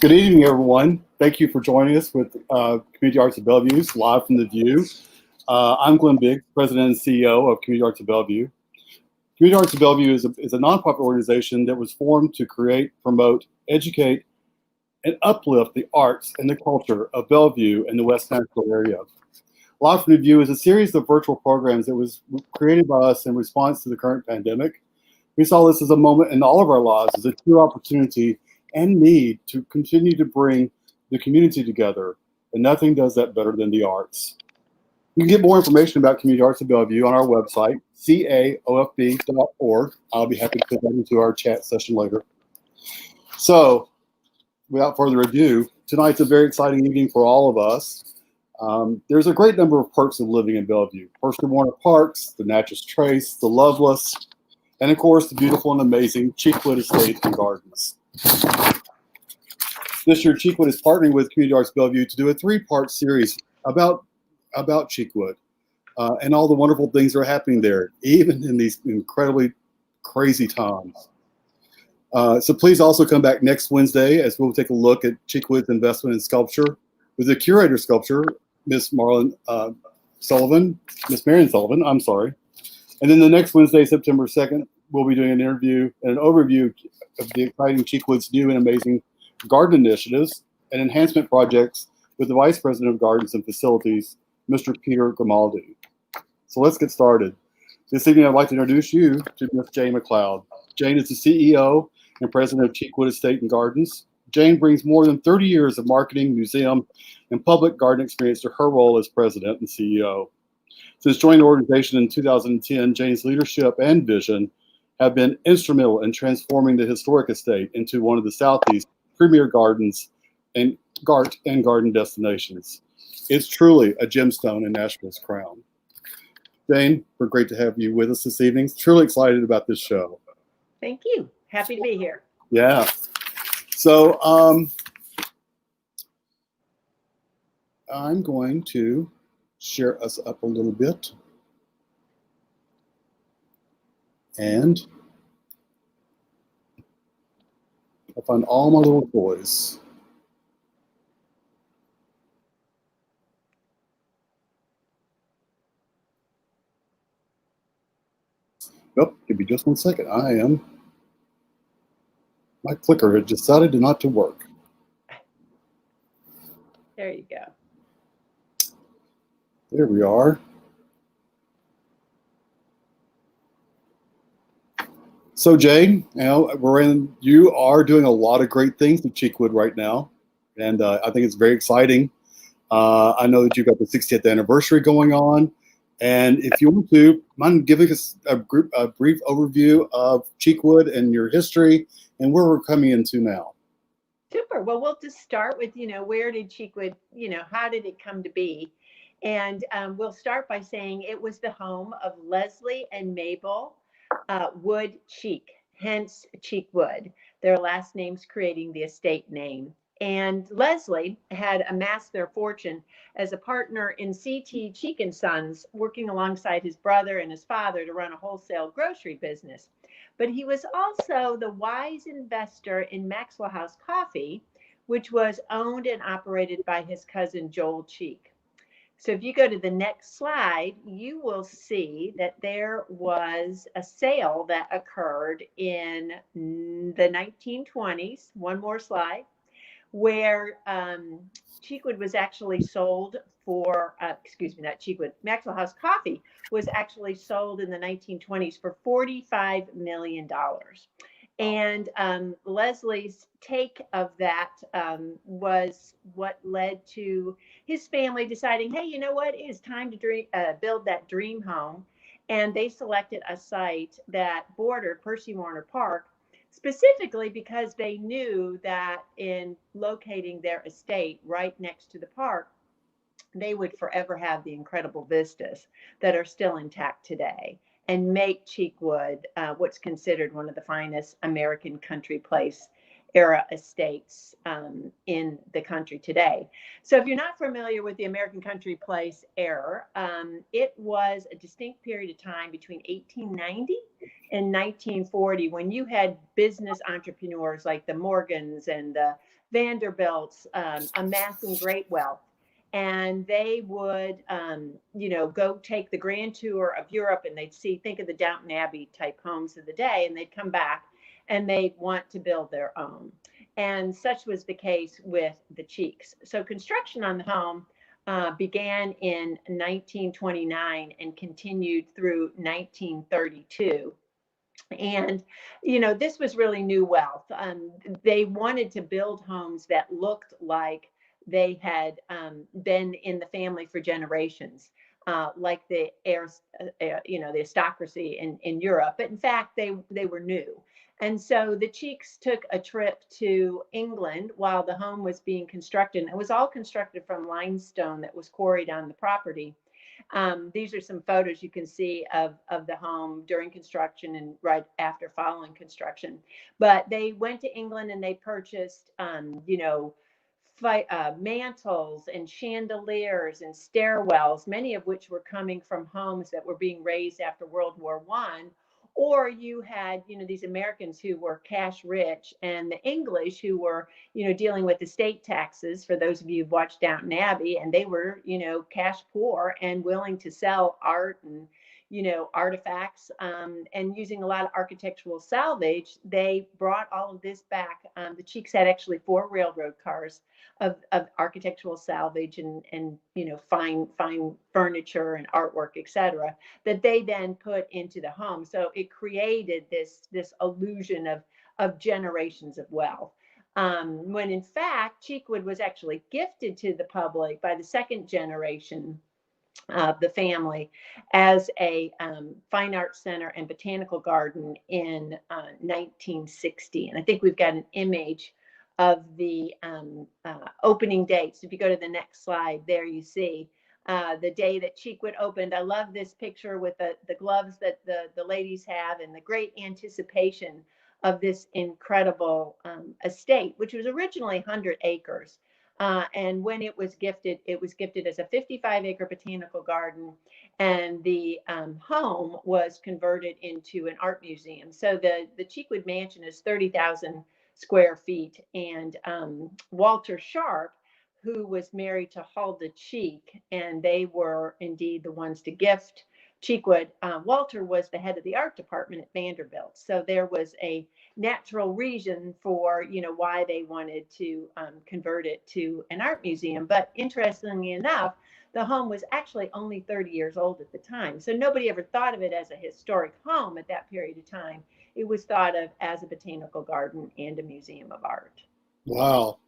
Good evening, everyone. Thank you for joining us with Community Arts of Bellevue's Live from the View. I'm Glenn Biggs, President and CEO of Community Arts of Bellevue. Community Arts of Bellevue is a nonprofit organization that was formed to create, promote, educate, and uplift the arts and the culture of Bellevue and the West Nashville area. Live from the View is a series of virtual programs that was created by us in response to the current pandemic. We saw this as a moment in all of our lives as a true opportunity and need to continue to bring the community together, and nothing does that better than the arts. You can get more information about Community Arts of Bellevue on our website, caofb.org. I'll be happy to put that into our chat session later. So, without further ado, tonight's a very exciting evening for all of us. There's a great number of perks of living in Bellevue. First, the Warner Parks, the Natchez Trace, the Loveless, and of course, the beautiful and amazing Cheekwood Estates and Gardens. This year, Cheekwood is partnering with Community Arts Bellevue to do a three-part series about Cheekwood and all the wonderful things that are happening there, even in these incredibly crazy times. So please also come back next Wednesday as we'll take a look at Cheekwood's investment in sculpture with the curator of sculpture, Miss Marion Sullivan, I'm sorry. And then the next Wednesday, September 2nd, we'll be doing an interview and an overview of the exciting Cheekwood's new and amazing garden initiatives and enhancement projects with the Vice President of Gardens and Facilities, Mr. Peter Grimaldi. So let's get started. This evening, I'd like to introduce you to Ms. Jane MacLeod. Jane is the CEO and President of Cheekwood Estate and Gardens. Jane brings more than 30 years of marketing, museum, and public garden experience to her role as President and CEO. Since joining the organization in 2010, Jane's leadership and vision have been instrumental in transforming the historic estate into one of the Southeast's premier gardens and garden destinations. It's truly a gemstone in Nashville's crown. Jane, we're great to have you with us this evening. Truly excited about this show. Thank you. Happy to be here. Yeah. So I'm going to share us up a little bit. And I'll find all my little toys. Nope, give me just 1 second. My clicker had decided not to work. There you go. There we are. So Jane, you are doing a lot of great things with Cheekwood right now, and I think it's very exciting. I know that you've got the 60th anniversary going on, and if you want to, mind giving us a brief overview of Cheekwood and your history and where we're coming into now. Super. Well, we'll just start with, where did Cheekwood, how did it come to be? And we'll start by saying it was the home of Leslie and Mabel Wood Cheek, hence Cheekwood, their last names creating the estate name. And Leslie had amassed their fortune as a partner in C.T. Cheek & Sons, working alongside his brother and his father to run a wholesale grocery business. But he was also the wise investor in Maxwell House Coffee, which was owned and operated by his cousin Joel Cheek. So if you go to the next slide, you will see that there was a sale that occurred in the 1920s. One more slide, where Cheekwood was actually sold for, not Cheekwood, Maxwell House Coffee was actually sold in the 1920s for $45 million. And Leslie's take of that was what led to his family deciding, hey, you know what? It is time to build that dream home. And they selected a site that bordered Percy Warner Park, specifically because they knew that in locating their estate right next to the park, they would forever have the incredible vistas that are still intact today and make Cheekwood what's considered one of the finest American country place era estates in the country today. So if you're not familiar with the American country place era, it was a distinct period of time between 1890 and 1940 when you had business entrepreneurs like the Morgans and the Vanderbilts, amassing great wealth. And they would, go take the grand tour of Europe, and they'd see, think of the Downton Abbey type homes of the day, and they'd come back and they'd want to build their own. And such was the case with the Cheeks. So construction on the home began in 1929 and continued through 1932. And, this was really new wealth. They wanted to build homes that looked like they had been in the family for generations, like the heirs, the aristocracy in Europe. But in fact, they were new. And so the Cheeks took a trip to England while the home was being constructed. It was all constructed from limestone that was quarried on the property. These are some photos you can see of the home during construction and right after following construction. But they went to England and they purchased, mantles and chandeliers and stairwells, many of which were coming from homes that were being raised after World War One. Or you had, these Americans who were cash rich, and the English who were, dealing with estate taxes, for those of you who've watched Downton Abbey, and they were, cash poor and willing to sell art and, artifacts, and using a lot of architectural salvage. They brought all of this back. The Cheeks had actually 4 railroad cars of architectural salvage and fine furniture and artwork, etc., that they then put into the home. So it created this illusion of generations of wealth. When in fact, Cheekwood was actually gifted to the public by the second generation of the family as a fine arts center and botanical garden in 1960. And I think we've got an image of the opening dates. If you go to the next slide, there you see the day that Cheekwood opened. I love this picture with the gloves that the ladies have and the great anticipation of this incredible estate, which was originally 100 acres. And when it was gifted as a 55-acre botanical garden, and the home was converted into an art museum. So the Cheekwood Mansion is 30,000 square feet, and Walter Sharp, who was married to Huldah Cheek, and they were indeed the ones to gift Cheekwood. Walter was the head of the art department at Vanderbilt, so there was a natural reason for why they wanted to convert it to an art museum. But interestingly enough, the home was actually only 30 years old at the time, so nobody ever thought of it as a historic home at that period of time. It was thought of as a botanical garden and a museum of art. Wow,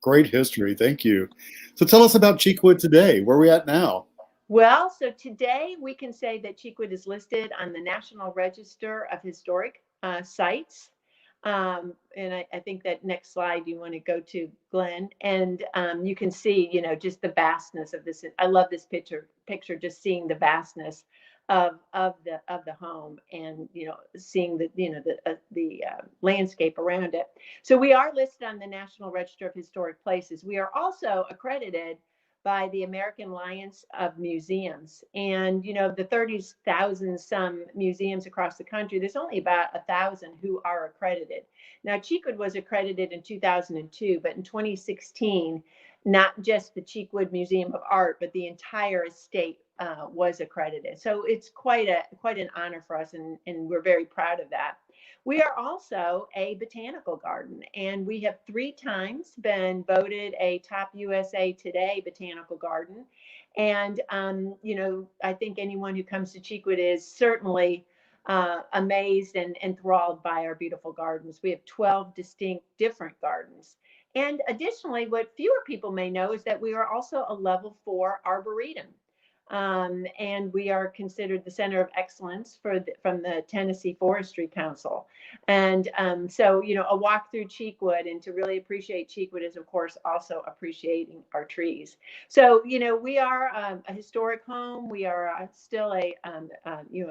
great history. Thank you. So tell us about Cheekwood today. Where are we at now? Well, so today we can say that Cheekwood is listed on the National Register of Historic Sites. And I think that next slide you want to go to, Glenn, and you can see, just the vastness of this. I love this picture, just seeing the vastness of the home, and seeing the landscape around it. So we are listed on the National Register of Historic Places. We are also accredited by the American Alliance of Museums. And, the 30,000 some museums across the country, there's only about 1,000 who are accredited. Now, Cheekwood was accredited in 2002, but in 2016, not just the Cheekwood Museum of Art, but the entire estate was accredited. So it's quite an honor for us, and we're very proud of that. We are also a botanical garden, and we have 3 times been voted a top USA Today botanical garden. And, I think anyone who comes to Cheekwood is certainly amazed and enthralled by our beautiful gardens. We have 12 distinct different gardens. And additionally, what fewer people may know is that we are also a level 4 arboretum. And we are considered the center of excellence from the Tennessee Forestry Council. And so, a walk through Cheekwood, and to really appreciate Cheekwood is, of course, also appreciating our trees. So, we are a historic home. We are still a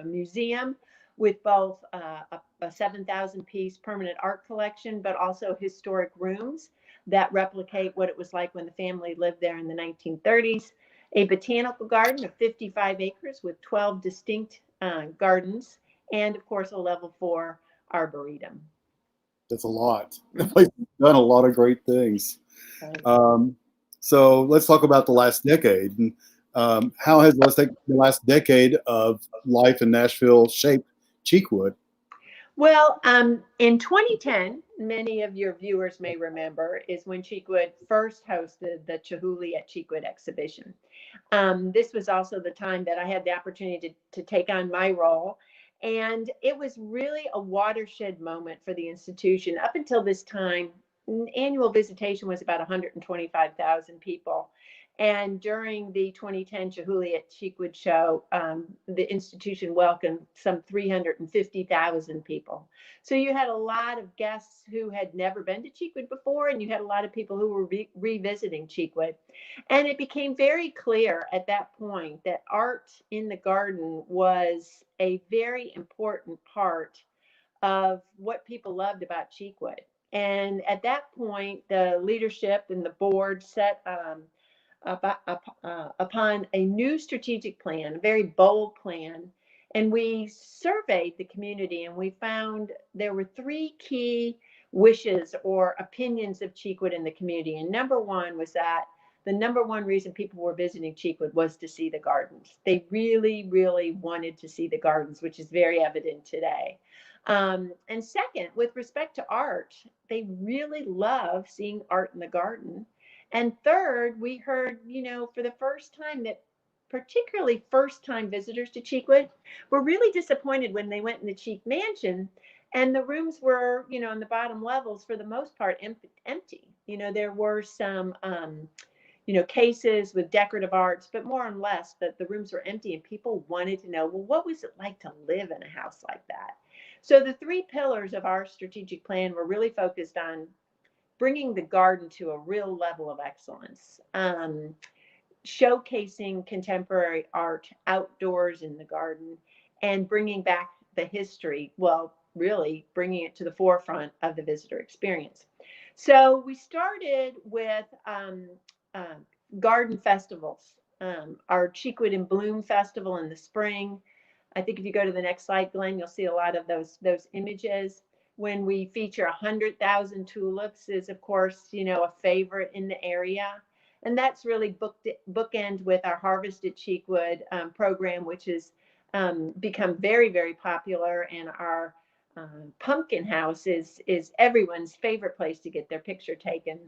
museum with both a 7,000 piece permanent art collection, but also historic rooms that replicate what it was like when the family lived there in the 1930s. A botanical garden of 55 acres with 12 distinct gardens, and of course a level 4 arboretum. That's a lot. The Mhm. place has done a lot of great things. Right. Um, so let's talk about the last decade. And how has the last decade of life in Nashville shaped Cheekwood? Well, in 2010, many of your viewers may remember, is when Cheekwood first hosted the Chihuly at Cheekwood exhibition. This was also the time that I had the opportunity to take on my role. And it was really a watershed moment for the institution. Up until this time, annual visitation was about 125,000 people. And during the 2010 Chihuly at Cheekwood show, the institution welcomed some 350,000 people. So you had a lot of guests who had never been to Cheekwood before, and you had a lot of people who were revisiting Cheekwood. And it became very clear at that point that art in the garden was a very important part of what people loved about Cheekwood. And at that point, the leadership and the board set upon a new strategic plan, a very bold plan. And we surveyed the community and we found there were three key wishes or opinions of Cheekwood in the community. And number one was that the number one reason people were visiting Cheekwood was to see the gardens. They really, really wanted to see the gardens, which is very evident today. And second, with respect to art, they really love seeing art in the garden. And third, we heard, for the first time that particularly first time visitors to Cheekwood were really disappointed when they went in the Cheek Mansion and the rooms were, in the bottom levels for the most part empty. There were some, cases with decorative arts, but more or less that the rooms were empty and people wanted to know, well, what was it like to live in a house like that? So the three pillars of our strategic plan were really focused on bringing the garden to a real level of excellence, showcasing contemporary art outdoors in the garden, and bringing back the history. Well, really bringing it to the forefront of the visitor experience. So we started with uh, garden festivals. Our Cheekwood in Bloom festival in the spring. I think if you go to the next slide, Glenn, you'll see a lot of those images. When we feature 100,000 tulips is, of course, a favorite in the area. And that's really bookend with our Harvest at Cheekwood program, which has become very, very popular. And our pumpkin house is everyone's favorite place to get their picture taken.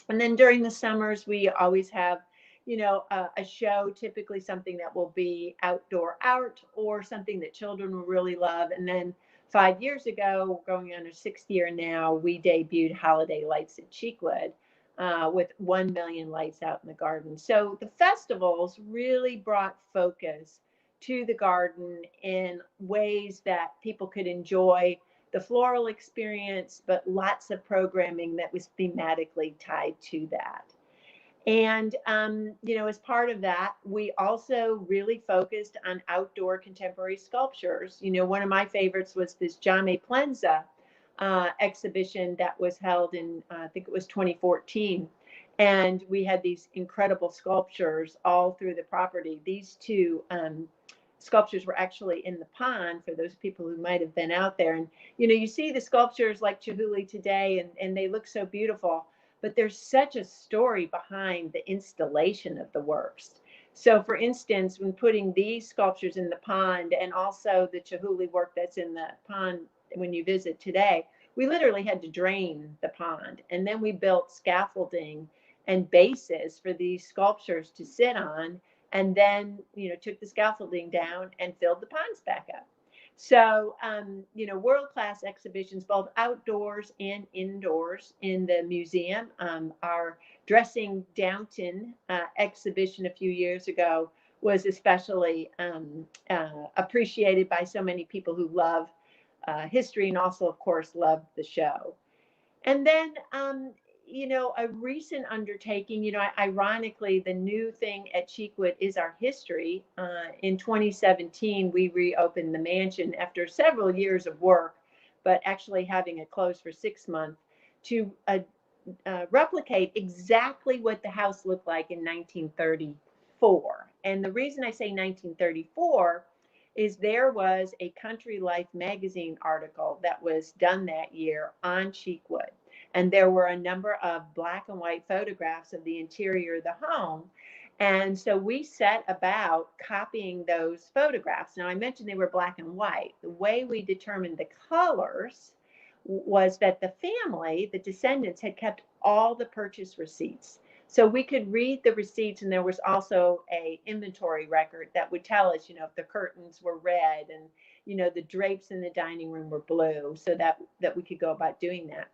And then during the summers, we always have, a show, typically something that will be outdoor art or something that children will really love. And then 5 years ago, going on our sixth year now, we debuted Holiday Lights at Cheekwood with 1 million lights out in the garden. So the festivals really brought focus to the garden in ways that people could enjoy the floral experience, but lots of programming that was thematically tied to that. And, as part of that, we also really focused on outdoor contemporary sculptures. One of my favorites was this Jame Plenza exhibition that was held in, I think it was 2014. And we had these incredible sculptures all through the property. These two sculptures were actually in the pond for those people who might have been out there. And, you see the sculptures like Chihuly today, and they look so beautiful, but there's such a story behind the installation of the works. So, for instance, when putting these sculptures in the pond and also the Chihuly work that's in the pond when you visit today, we literally had to drain the pond. And then we built scaffolding and bases for these sculptures to sit on, and then, took the scaffolding down and filled the ponds back up. So, world-class exhibitions, both outdoors and indoors in the museum. Our Dressing Downton exhibition a few years ago was especially appreciated by so many people who love history and also, of course, love the show. And then, a recent undertaking, ironically, the new thing at Cheekwood is our history. In 2017, we reopened the mansion after several years of work, but actually having it closed for 6 months to replicate exactly what the house looked like in 1934. And the reason I say 1934 is there was a Country Life magazine article that was done that year on Cheekwood. And there were a number of black and white photographs of the interior of the home. And so we set about copying those photographs. Now, I mentioned they were black and white. The way we determined the colors was that the family, the descendants, had kept all the purchase receipts. So we could read the receipts, and there was also a inventory record that would tell us, if the curtains were red and, the drapes in the dining room were blue, so that we could go about doing that.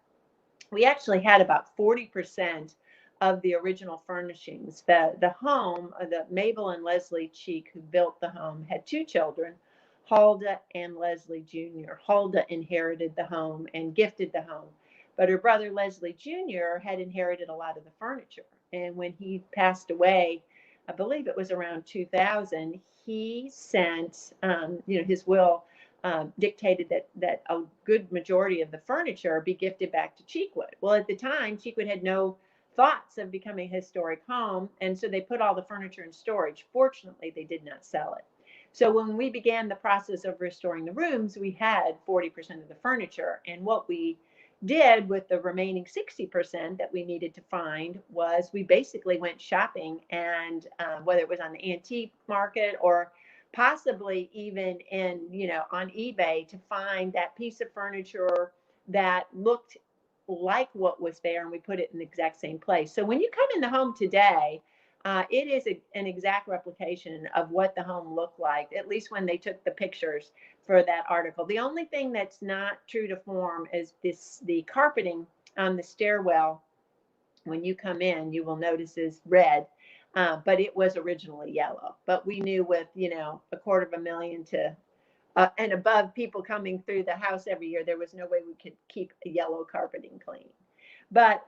We actually had about 40% of the original furnishings. The home, the Mabel and Leslie Cheek, who built the home, had two children, Huldah and Leslie Jr. Huldah inherited the home and gifted the home, but her brother Leslie Jr. had inherited a lot of the furniture. And when he passed away, I believe it was around 2000, he sent, his will dictated that a good majority of the furniture be gifted back to Cheekwood. Well, at the time, Cheekwood had no thoughts of becoming a historic home, and so they put all the furniture in storage. Fortunately, they did not sell it. So when we began the process of restoring the rooms, we had 40% of the furniture, and what we did with the remaining 60% that we needed to find was we basically went shopping, and whether it was on the antique market or possibly even on eBay, to find that piece of furniture that looked like what was there, and we put it in the exact same place. So when you come in the home today, it is an exact replication of what the home looked like, at least when they took the pictures for that article. The only thing that's not true to form is the carpeting on the stairwell. When you come in, you will notice is red, but it was originally yellow. But we knew with, $250,000 to and above people coming through the house every year, there was no way we could keep a yellow carpeting clean. But,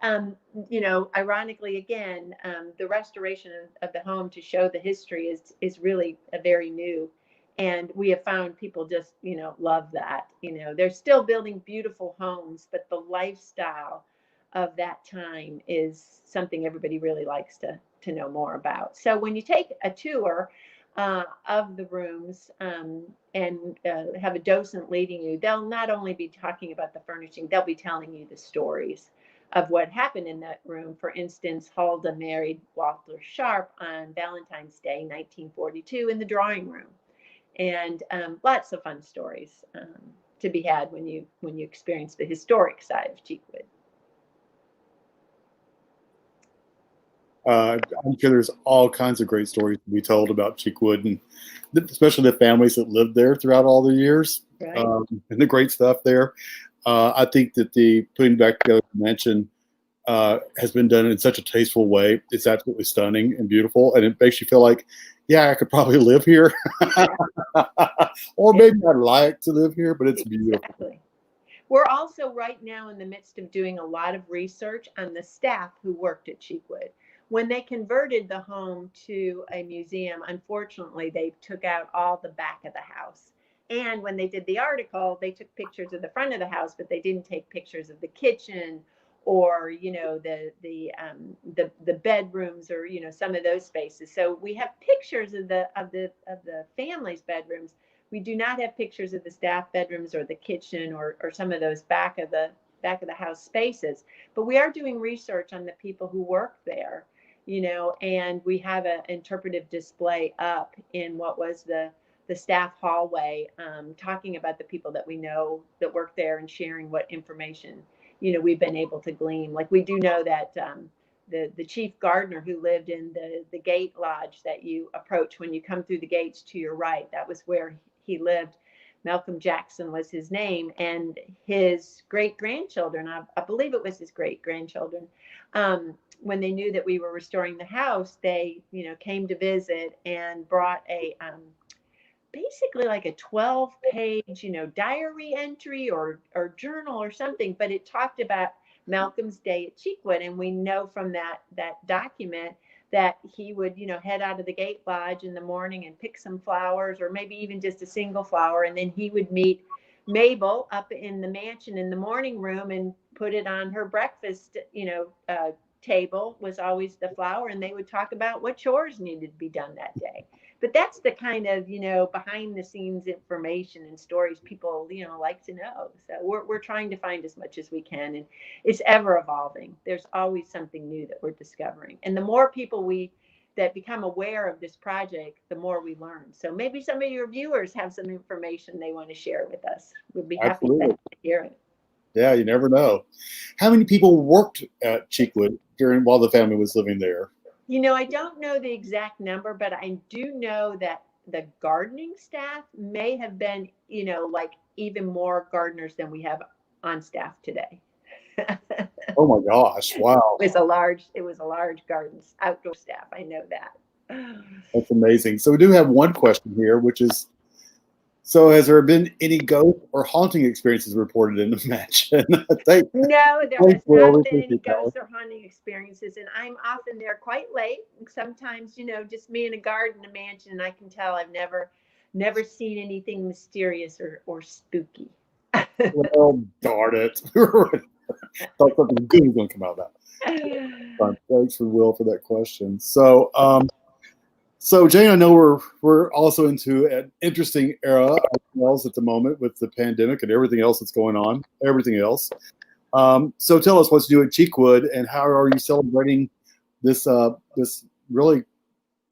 ironically, again, the restoration of the home to show the history is really a very new. And we have found people just, love that. They're still building beautiful homes, but the lifestyle of that time is something everybody really likes to know more about. So when you take a tour of the rooms and have a docent leading you, they'll not only be talking about the furnishing, they'll be telling you the stories of what happened in that room. For instance, Huldah married Walter Sharp on Valentine's Day, 1942, in the drawing room. And lots of fun stories to be had when you experience the historic side of Cheekwood. I'm sure there's all kinds of great stories to be told about Cheekwood, and especially the families that lived there throughout all the years, Right. And the great stuff there. I think that the putting back together the mansion has been done in such a tasteful way. It's absolutely stunning and beautiful, and it makes you feel like, yeah, I could probably live here, or maybe I'd like to live here, but it's beautiful. Exactly. We're also right now in the midst of doing a lot of research on the staff who worked at Cheekwood. When they converted the home to a museum, unfortunately, they took out all the back of the house. And when they did the article, they took pictures of the front of the house, but they didn't take pictures of the kitchen or the bedrooms or some of those spaces. So we have pictures of the family's bedrooms. We do not have pictures of the staff bedrooms or the kitchen or some of those back of the house spaces. But we are doing research on the people who work there, and we have an interpretive display up in what was the staff hallway, talking about the people that we know that work there and sharing what information we've been able to glean. Like, we do know that the chief gardener who lived in the gate lodge that you approach when you come through the gates to your right, that was where he lived. Malcolm Jackson was his name, and his great-grandchildren, I believe it was his great-grandchildren, when they knew that we were restoring the house, they came to visit and brought a basically like a 12-page, diary entry or journal or something, but it talked about Malcolm's day at Cheekwood. And we know from that document that he would, head out of the gate lodge in the morning and pick some flowers, or maybe even just a single flower. And then he would meet Mabel up in the mansion in the morning room and put it on her breakfast, table was always the flower. And they would talk about what chores needed to be done that day. But that's the kind of, behind the scenes information and stories people, like to know. So we're trying to find as much as we can, and it's ever evolving. There's always something new that we're discovering. And the more people that become aware of this project, the more we learn. So maybe some of your viewers have some information they want to share with us. We'd be happy to Absolutely. hear it. Yeah, you never know. How many people worked at Cheekwood while the family was living there? I don't know the exact number, but I do know that the gardening staff may have been, like even more gardeners than we have on staff today. It Oh my gosh! Wow, was a large garden outdoor staff. I know that. that's amazing. So we do have one question here, which is: so has there been any ghost or haunting experiences reported in the mansion? Thank, No, there thanks, has Will. We not been any appreciate that one. ghosts or haunting experiences, and I'm often there quite late. Sometimes, just me in a garden, a mansion, and I can tell I've never seen anything mysterious or spooky. Well, darn it! Thought something good was going to come out of that. Thanks for Will for that question. So Jane, I know we're also into an interesting era ourselves at the moment with the pandemic and everything else that's going on. Everything else. So tell us what's new at Cheekwood and how are you celebrating this really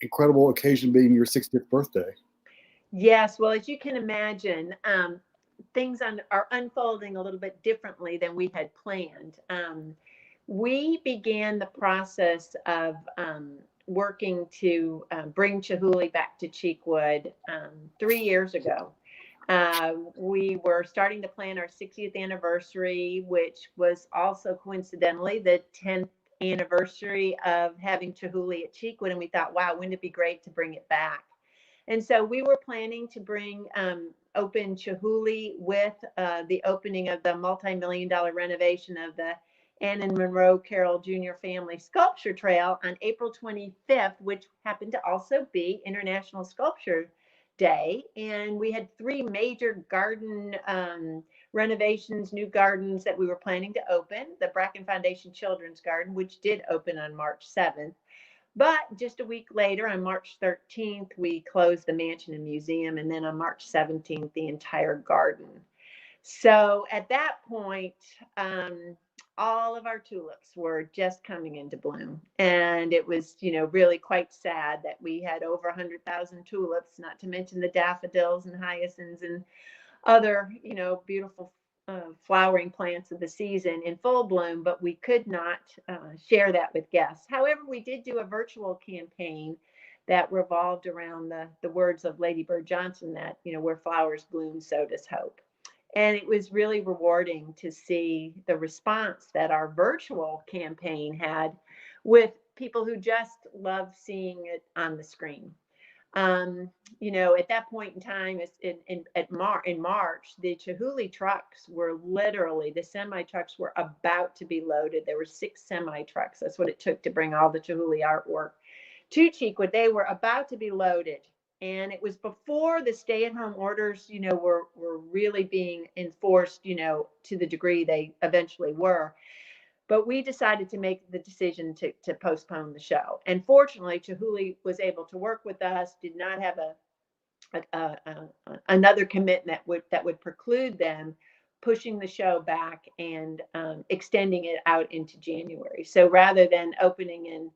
incredible occasion being your 60th birthday? Yes, well, as you can imagine, things are unfolding a little bit differently than we had planned. We began the process of working to bring Chihuly back to Cheekwood 3 years ago. We were starting to plan our 60th anniversary, which was also coincidentally the 10th anniversary of having Chihuly at Cheekwood. And we thought, wow, wouldn't it be great to bring it back? And so we were planning to open Chihuly with the opening of the multi-million dollar renovation of the Ann and Monroe Carroll Jr. Family Sculpture Trail on April 25th, which happened to also be International Sculpture Day. And we had three major garden renovations, new gardens that we were planning to open. The Bracken Foundation Children's Garden, which did open on March 7th. But just a week later, on March 13th, we closed the mansion and museum. And then on March 17th, the entire garden. So at that point, all of our tulips were just coming into bloom. And it was, really quite sad that we had over 100,000 tulips, not to mention the daffodils and hyacinths and other, beautiful flowering plants of the season in full bloom, but we could not share that with guests. However, we did do a virtual campaign that revolved around the words of Lady Bird Johnson that, where flowers bloom, so does hope. And it was really rewarding to see the response that our virtual campaign had with people who just love seeing it on the screen. At that point in time, in March, the Chihuly trucks were literally, the semi trucks were about to be loaded. There were 6 semi trucks. That's what it took to bring all the Chihuly artwork to Cheekwood. They were about to be loaded. And it was before the stay-at-home orders, were really being enforced, to the degree they eventually were. But we decided to make the decision to postpone the show. And fortunately, Chihuly was able to work with us, did not have another commitment that would preclude them pushing the show back and extending it out into January. So rather than opening in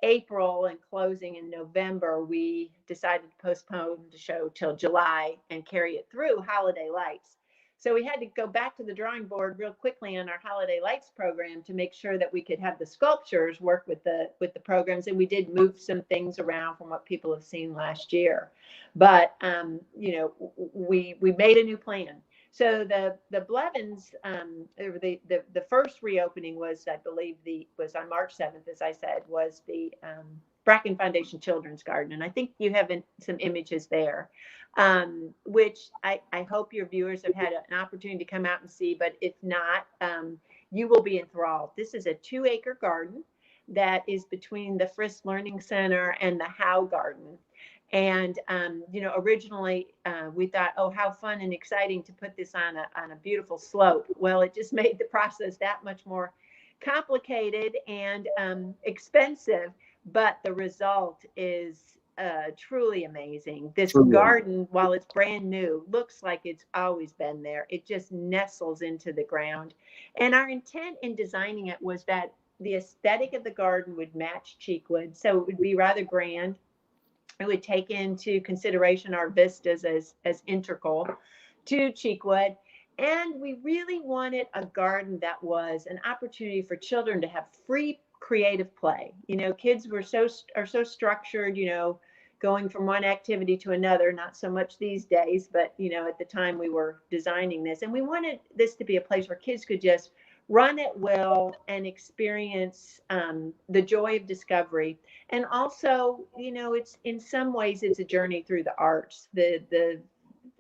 April and closing in November, we decided to postpone the show till July and carry it through Holiday Lights. So we had to go back to the drawing board real quickly on our Holiday Lights program to make sure that we could have the sculptures work with the programs. And we did move some things around from what people have seen last year. But we made a new plan. So the Blevins, the first reopening was, I believe, was on March 7th, as I said, was the Bracken Foundation Children's Garden. And I think you have some images there, which I hope your viewers have had an opportunity to come out and see. But if not, you will be enthralled. This is a 2-acre garden that is between the Frisk Learning Center and the Howe Garden. And, originally we thought, oh, how fun and exciting to put this on a beautiful slope. Well, it just made the process that much more complicated and expensive. But the result is truly amazing. This Truly. garden, while it's brand new, looks like it's always been there. It just nestles into the ground. And our intent in designing it was that the aesthetic of the garden would match Cheekwood. So it would be rather grand. It would take into consideration our vistas as integral to Cheekwood. And we really wanted a garden that was an opportunity for children to have free creative play. Kids are so structured, going from one activity to another, not so much these days, but at the time we were designing this. And we wanted this to be a place where kids could just run at will and experience the joy of discovery. And also, it's in some ways it's a journey through the arts. The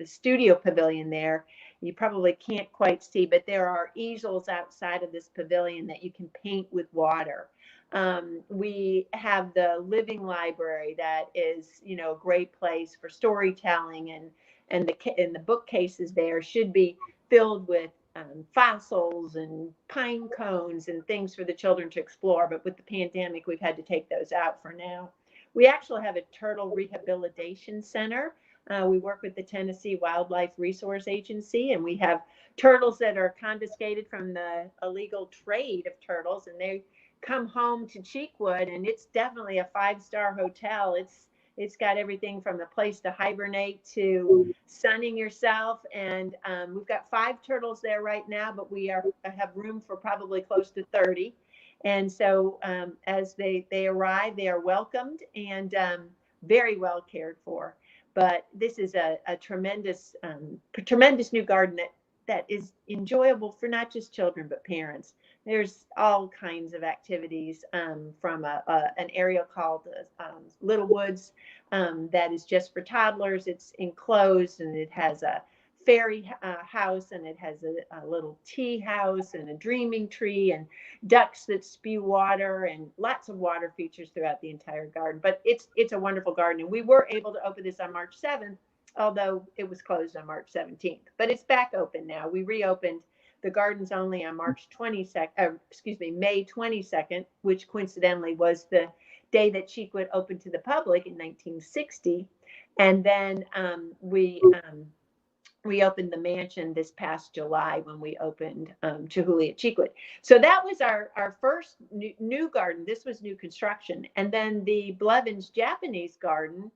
studio pavilion there, you probably can't quite see, but there are easels outside of this pavilion that you can paint with water. We have the living library that is, a great place for storytelling, and the bookcases there should be filled with fossils and pine cones and things for the children to explore. But with the pandemic, we've had to take those out for now. We actually have a turtle rehabilitation center. We work with the Tennessee Wildlife Resource Agency, and we have turtles that are confiscated from the illegal trade of turtles, and they come home to Cheekwood, and it's definitely a five-star hotel. It's got everything from a place to hibernate to sunning yourself, and we've got 5 turtles there right now, but we have room for probably close to 30. And so as they arrive, they are welcomed and very well cared for. But this is a tremendous new garden that is enjoyable for not just children but parents. There's all kinds of activities from an area called Little Woods that is just for toddlers. It's enclosed, and it has a fairy house, and it has a little tea house and a dreaming tree and ducks that spew water, and lots of water features throughout the entire garden. But it's a wonderful garden, and we were able to open this on March 7th, although it was closed on March 17th. But it's back open now. We reopened the gardens only on May 22nd, which coincidentally was the day that Cheekwood opened to the public in 1960. And then we opened the mansion this past July when we opened Chihuly at Cheekwood. So that was our first new garden. This was new construction. And then the Blevins Japanese garden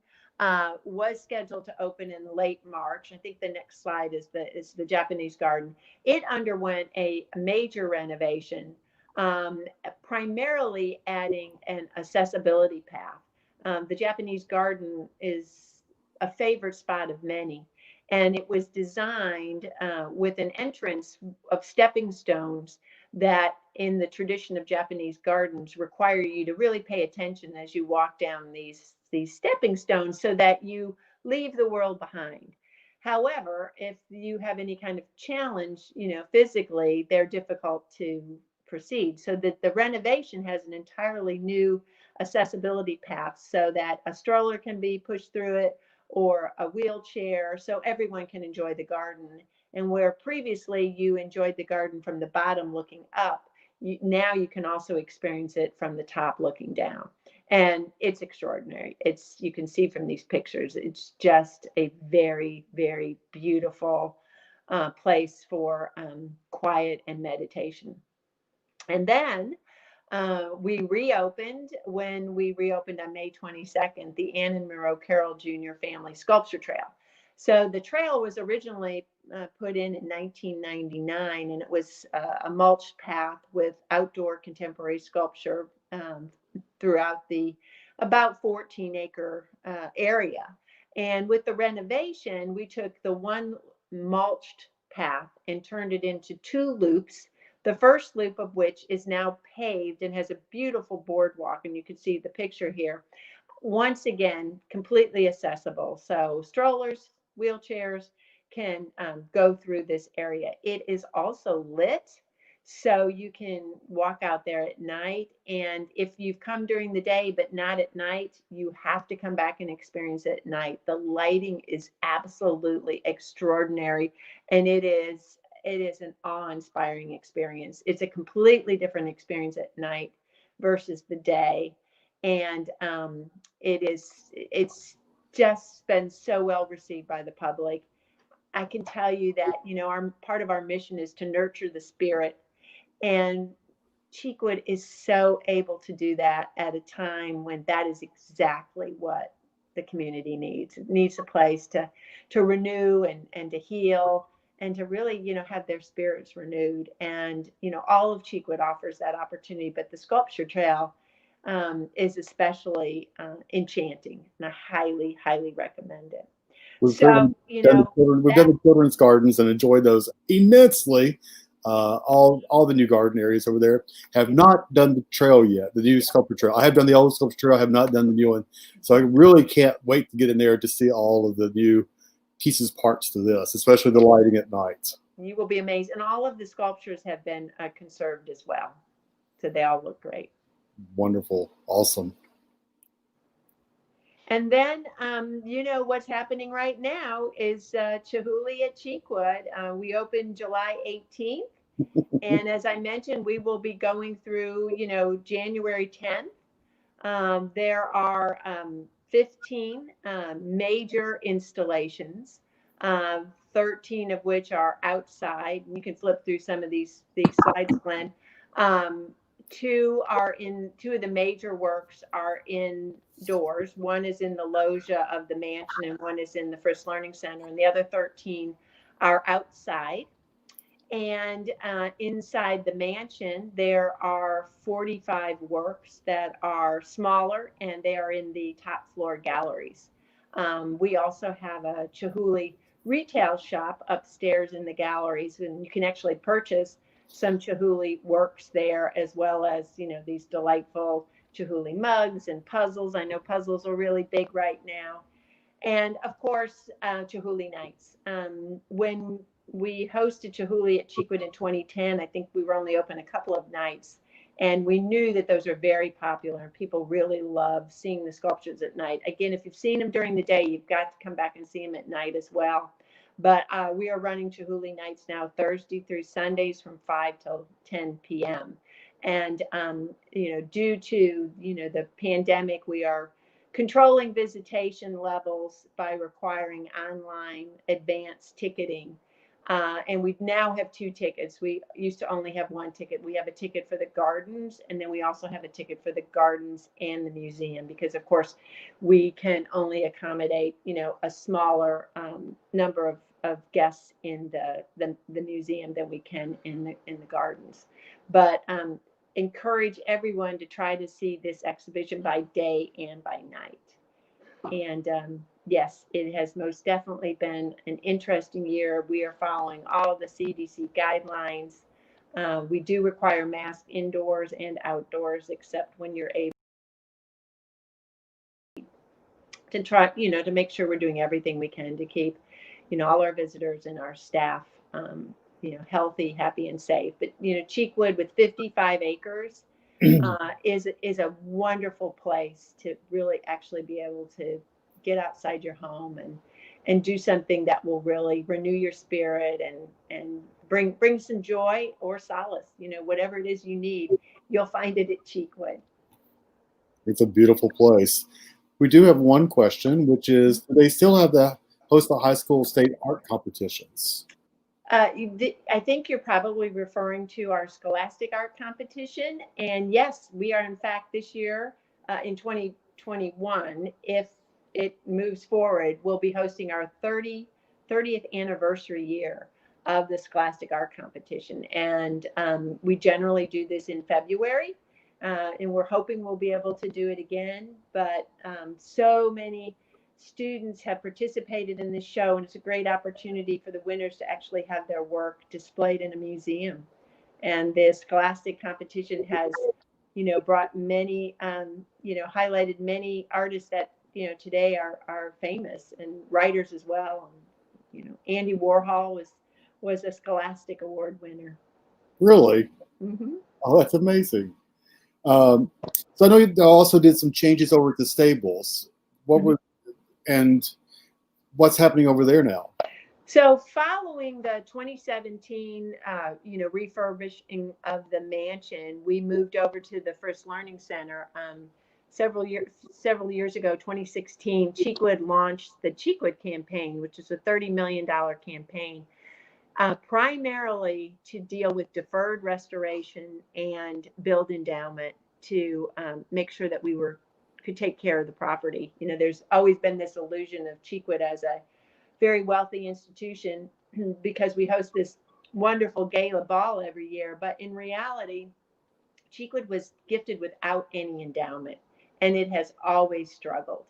was scheduled to open in late March. I think the next slide is the Japanese garden. It underwent a major renovation, primarily adding an accessibility path. The Japanese garden is a favorite spot of many. And it was designed with an entrance of stepping stones that, in the tradition of Japanese gardens, require you to really pay attention as you walk down these stepping stones so that you leave the world behind. However, if you have any kind of challenge, physically, they're difficult to proceed. So that the renovation has an entirely new accessibility path so that a stroller can be pushed through it, or a wheelchair, so everyone can enjoy the garden. And where previously you enjoyed the garden from the bottom looking up, now you can also experience it from the top looking down. And it's extraordinary. You can see from these pictures, it's just a very, very beautiful place for quiet and meditation. And then we reopened on May 22nd, the Ann and Monroe Carroll Jr. Family Sculpture Trail. So the trail was originally put in 1999, and it was a mulched path with outdoor contemporary sculpture throughout the about 14-acre area. And with the renovation, we took the one mulched path and turned it into 2 loops, the first loop of which is now paved and has a beautiful boardwalk, and you can see the picture here. Once again, completely accessible. So strollers, wheelchairs can go through this area. It is also lit, so you can walk out there at night. And if you've come during the day but not at night, you have to come back and experience it at night. The lighting is absolutely extraordinary, and it is an awe-inspiring experience. It's a completely different experience at night versus the day. and it's just been so well received by the public. I can tell you that, our part of our mission is to nurture the spirit, and Cheekwood is so able to do that at a time when that is exactly what the community needs. It needs a place to renew and to heal and to really, have their spirits renewed. And, all of Cheekwood offers that opportunity, but the sculpture trail is especially enchanting, and I highly, highly recommend it. We've So, we've done the children's gardens and enjoyed those immensely. All the new garden areas over there. Have not done the trail yet, the new sculpture trail. I have done the old sculpture trail. I have not done the new one. So I really can't wait to get in there to see all of the new pieces, parts to this, especially the lighting at night. You will be amazed. And all of the sculptures have been conserved as well. So they all look great. Wonderful. Awesome. And then, what's happening right now is Chihuly at Cheekwood. We opened July 18th. And as I mentioned, we will be going through, January 10th. There are 15 major installations, 13 of which are outside. You can flip through some of these slides, Glenn. Two of the major works are indoors. One is in the loggia of the mansion, and one is in the First Learning Center, and the other 13 are outside. And inside the mansion, there are 45 works that are smaller, and they are in the top floor galleries. We also have a Chihuly retail shop upstairs in the galleries, and you can actually purchase some Chihuly works there, as well as, these delightful Chihuly mugs and puzzles. I know puzzles are really big right now. And of course, Chihuly nights. When we hosted Chihuly at Cheekwood in 2010, I think we were only open a couple of nights. And we knew that those are very popular, and people really love seeing the sculptures at night. Again, if you've seen them during the day, you've got to come back and see them at night as well. But we are running Chihuly nights now, Thursday through Sundays from 5 till 10 p.m. And, due to, the pandemic, we are controlling visitation levels by requiring online advanced ticketing. And we now have 2 tickets. We used to only have 1 ticket. We have a ticket for the gardens, and then we also have a ticket for the gardens and the museum, because of course we can only accommodate, a smaller number of guests in the museum than we can in the gardens. But encourage everyone to try to see this exhibition by day and by night. And yes, it has most definitely been an interesting year. We are following all the CDC guidelines. We do require masks indoors and outdoors, except when you're able to try, to make sure we're doing everything we can to keep, all our visitors and our staff, healthy, happy, and safe. But, Cheekwood, with 55 acres, is a wonderful place to really actually be able to get outside your home and do something that will really renew your spirit and bring some joy or solace. Whatever it is you need, you'll find it at Cheekwood. It's a beautiful place. We do have one question, which is, do they still have host the high school state art competitions? I think you're probably referring to our Scholastic art competition. And yes, we are, in fact, this year in 2021, if it moves forward, we'll be hosting our 30th anniversary year of the Scholastic art competition. And we generally do this in February, and we're hoping we'll be able to do it again. But so many students have participated in this show, and it's a great opportunity for the winners to actually have their work displayed in a museum. And the Scholastic competition has, brought many, highlighted many artists that, today are famous, and writers as well. And, Andy Warhol was a Scholastic Award winner. Really? Mm-hmm. Oh, that's amazing. So I know you also did some changes over at the stables. And what's happening over there now? So following the 2017, refurbishing of the mansion, we moved over to the First Learning Center several years ago, 2016, Cheekwood launched the Cheekwood campaign, which is a $30 million campaign, primarily to deal with deferred restoration and build endowment to make sure that we could take care of the property. You know, there's always been this illusion of Cheekwood as a very wealthy institution because we host this wonderful gala ball every year, but in reality, Cheekwood was gifted without any endowment, and it has always struggled.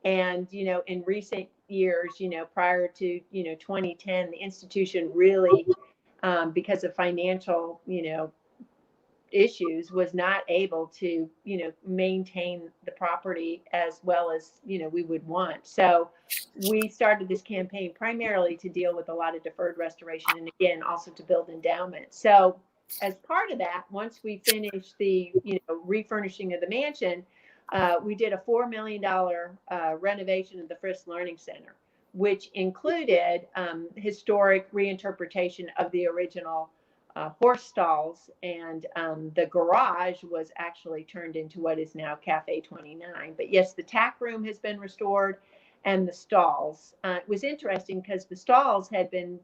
And, you know, in recent years, you know, prior to, 2010, the institution really, because of financial, issues, was not able to, maintain the property as well as, we would want. So we started this campaign primarily to deal with a lot of deferred restoration and, again, also to build endowment. So as part of that, once we finished the, refurnishing of the mansion, we did a $4 million renovation of the Frisk Learning Center, which included historic reinterpretation of the original horse stalls, and the garage was actually turned into what is now Cafe 29. But yes, the tack room has been restored, and the stalls. It was interesting because the stalls had been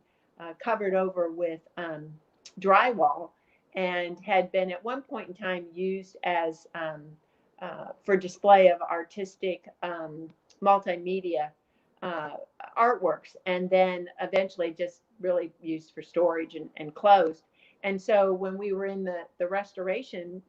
covered over with drywall and had been at one point in time used as for display of artistic multimedia artworks, and then eventually just really used for storage and closed. And so when we were in the restoration,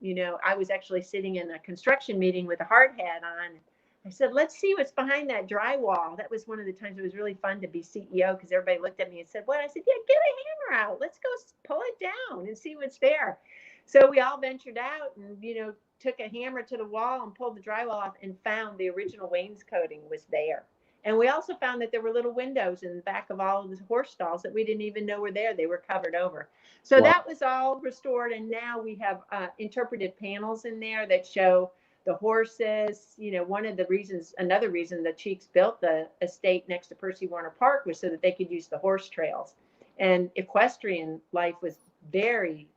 I was actually sitting in a construction meeting with a hard hat on. I said, let's see what's behind that drywall. That was one of the times it was really fun to be CEO, because everybody looked at me and said, what? I said, yeah, get a hammer out. Let's go pull it down and see what's there. So we all ventured out and, took a hammer to the wall and pulled the drywall off and found the original wainscoting was there. And we also found that there were little windows in the back of all of the horse stalls that we didn't even know were there. They were covered over. So wow. That was all restored. And now we have interpreted panels in there that show the horses. Another reason the Cheeks built the estate next to Percy Warner Park was so that they could use the horse trails. And equestrian life was very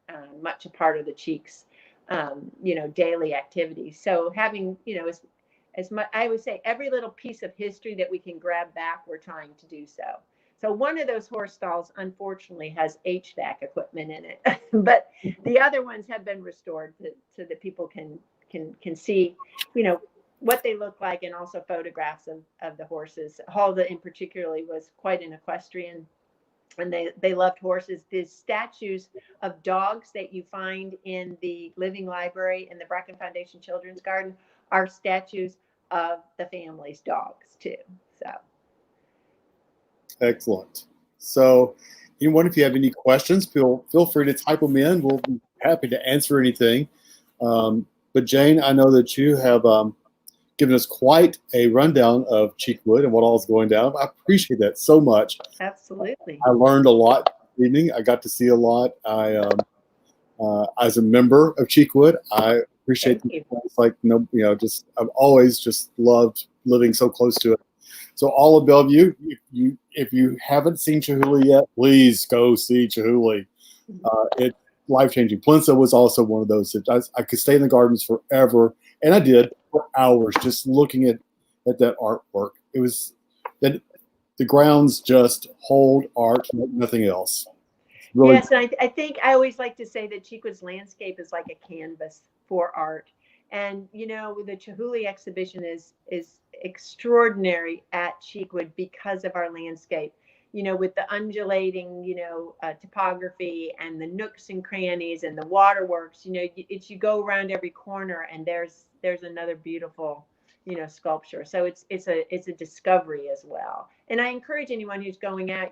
much a part of the Cheeks, daily activities. So having, as much, I would say every little piece of history that we can grab back, we're trying to do so. So one of those horse stalls, unfortunately, has HVAC equipment in it, but the other ones have been restored so that people can see, what they look like, and also photographs of the horses. Hulda in particularly was quite an equestrian, and they loved horses. The statues of dogs that you find in the living library in the Bracken Foundation Children's Garden are statues of the family's dogs too. So excellent. So anyone, if you have any questions, feel free to type them in. We'll be happy to answer anything. But Jane, I know that you have given us quite a rundown of Cheekwood and what all is going down. I appreciate that so much. Absolutely. I learned a lot this evening. I got to see a lot. As a member of Cheekwood, I appreciate it's like, I've always just loved living so close to it. So all of Bellevue, if you haven't seen Chihuly yet, please go see Chihuly. It's life-changing. Plinsa was also one of those that I could stay in the gardens forever, and I did for hours just looking at that artwork. It was that the grounds just hold art like nothing else. Really. Yes, and I think I always like to say that Cheekwood's landscape is like a canvas for art. And, the Chihuly exhibition is extraordinary at Cheekwood because of our landscape, with the undulating, topography and the nooks and crannies and the waterworks. You go around every corner and there's another beautiful, sculpture. So it's a discovery as well. And I encourage anyone who's going out,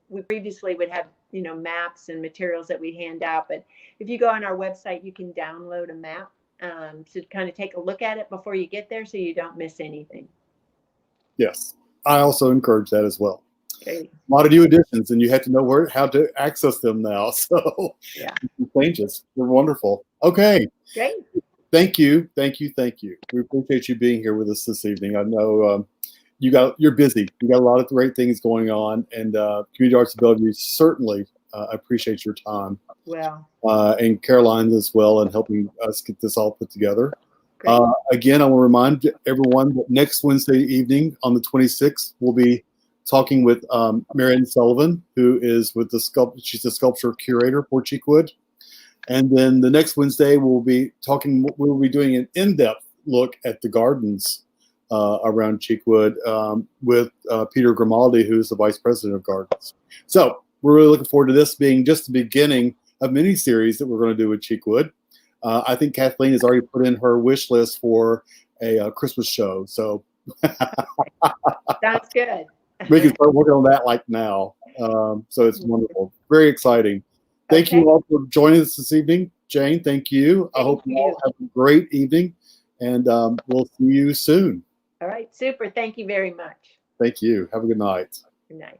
we previously would have, maps and materials that we hand out. But if you go on our website, you can download a map to kind of take a look at it before you get there so you don't miss anything. Yes, I also encourage that as well. Okay. A lot of new additions, and you have to know how to access them now. So yeah, changes. They're wonderful. Okay. Great. Thank you. We appreciate you being here with us this evening. I know you're busy. You got a lot of great things going on, and Community Arts of Bellevue certainly appreciate your time. Well. And Caroline's as well, and helping us get this all put together. Great. Again, I want to remind everyone that next Wednesday evening on the 26th, we'll be talking with Marianne Sullivan, who is with she's the sculpture curator for Cheekwood. And then the next Wednesday, we'll be doing an in-depth look at the gardens around Cheekwood with Peter Grimaldi, who's the vice president of gardens. So we're really looking forward to this being just the beginning of many series that we're going to do with Cheekwood. I think Kathleen has already put in her wish list for a Christmas show. So That's good. we can start working on that like now. So it's wonderful. Very exciting. Thank you all for joining us this evening. Jane, thank you. I hope you all have a great evening, and we'll see you soon. All right. Super. Thank you very much. Thank you. Have a good night. Good night.